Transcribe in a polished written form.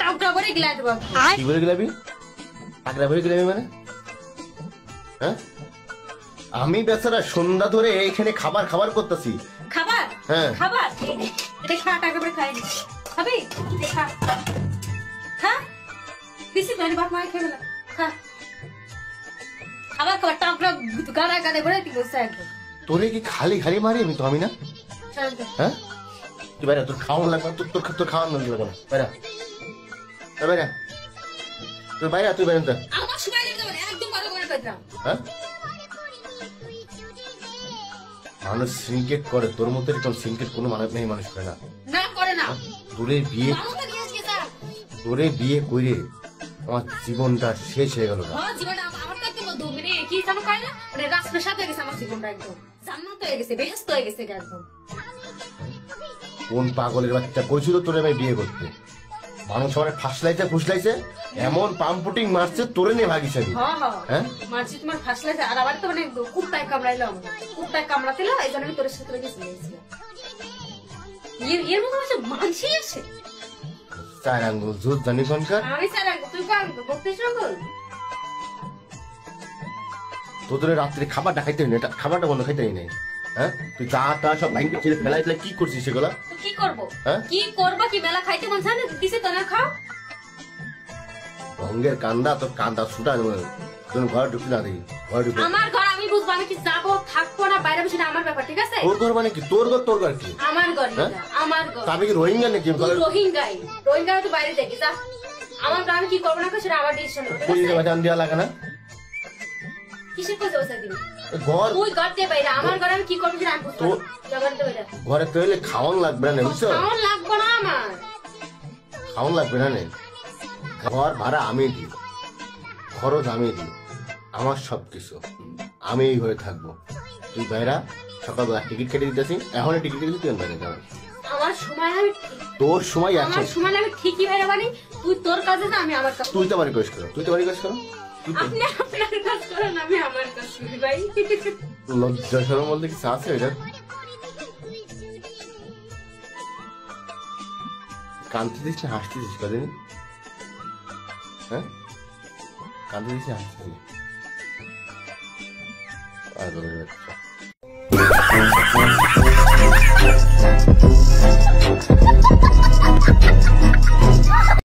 টাকটা করে গিলাই দেব কি বলে গিলাবি টাকরা বলে গিলাবি মানে হ্যাঁ আমি বেচারা সন্ধ্যা ধরে এখানে খাবার খাবার করতেছি খাবার হ্যাঁ খাবার এটা খা টাকা করে খাই খাবি খা খা দিছি মানে বাপ মা খেয়ে না খা খাবার খাবার টাকটা গাড়া গাড়া করে দিবো স্যার তোরে কি খালি খালি মারি আমি তো আমি না হ্যাঁ তুই বাইরে তোর খাওয়ানো লাগবে তোর খাওয়ানো লাগবে বাইরে বাইরে তুই বাইরে তুই বাইরে আমার সময় লাগবে একদম ভালো করে কইতাম হ্যাঁ মানুষ সিনকেট করে তোর মতো এরকম সিনকেট কোনো মানুষ নেই মানুষ করে না না করে না তোরে বিয়ে করে আমার জীবনটা শেষ হয়ে গেল হ্যাঁ জীবনটা আমার কাছে বন্ধু মানে কি জানো কয় না মানে রাস্তার সাথে গেছে আমার জীবনটা একদম জান্নাত হয়ে গেছে বেহেশত হয়ে গেছে একদম কোন পাগলের বাচ্চা কইছিল তোরে আমি বিয়ে করতে মানুষ আমার ফুসলাইছে এমন পাম্পুটিং মারছে তোরে নিয়ে ভাগিস আমি হ্যাঁ মারছি তোমার ফাঁসলাইছে আর আবার তো মানে কুত্তায় কামড়াইলাম কুত্তায় কামড়াতেল এই জন্য আমি তোর সাথে গেছি এর মতো হচ্ছে মানসি আছে 4 আঙ্গুল জোর জানি কোনকার আমি 4 আঙ্গুল তুই কার 32 আঙ্গুল তোদের রাত্রে খাবারটা খাইতে নেই খাবারটা বন্ধ খাইতে নেই হ্যাঁ তুই চা টা সব লাইনকে ছেড়ে ফেলাই কি করছিস সেগুলা কি করবো কি করবো কি মেলা খাইতে মন চায় না দিছে তো না খাও রঙের কান্দা তোর কান্দা ছুটা তুমি ঘরে ঢুকতে না দেখি ঘরে ঢুকতে আমার ঘর আমি বুঝবো আমি কি যাবো থাকবো না বাইরে বসে আমার ব্যাপার ঠিক আছে তোর ঘর মানে কি তোর ঘর কি আমার ঘর আমার ঘর তবে কি রোহিঙ্গা নাকি রোহিঙ্গা তো বাইরে দেখি যা আমার ঘর আমি কি করবো না সেটা আমার ডিসিশন পুলিশে বাজান দেওয়া লাগে না কিসের কইছে ওসা দিন ঘর তুই ঘর দিয়ে বাইরে আমার ঘর আমি কি করবো সেটা আমি বুঝবো ঘরে তো এলে খাওয়ান লাগবে না বুঝছো খাওয়ান লাগবে না আমার খাওয়ান লাগবে না ঘর ভাড়া আমি দিই খরচ আমি দিই আমার সবকিছু আমি এই ঘরে থাকবো তুই বাইরা সকালবেলা টিকিট কেটে দিতেছি এখন টিকিট কেটে তুই বাইরে যাবে আমার সময় আমি তোর সময় আছে আমার সময় আমি ঠিকই বাইরে বানি তুই তোর কাজে না আমি আমার কাজ তুই তো বাড়ি কাজ করো আপনি আপনার কাজ করেন আমি আমার কাজ করি ভাই লজ্জা শরম বলতে কিছু আছে এটা কাঁদতে দিস না হাসতে দিস কদিন হ্যাঁ কাঁদতে দিস না হাসতে দিস আর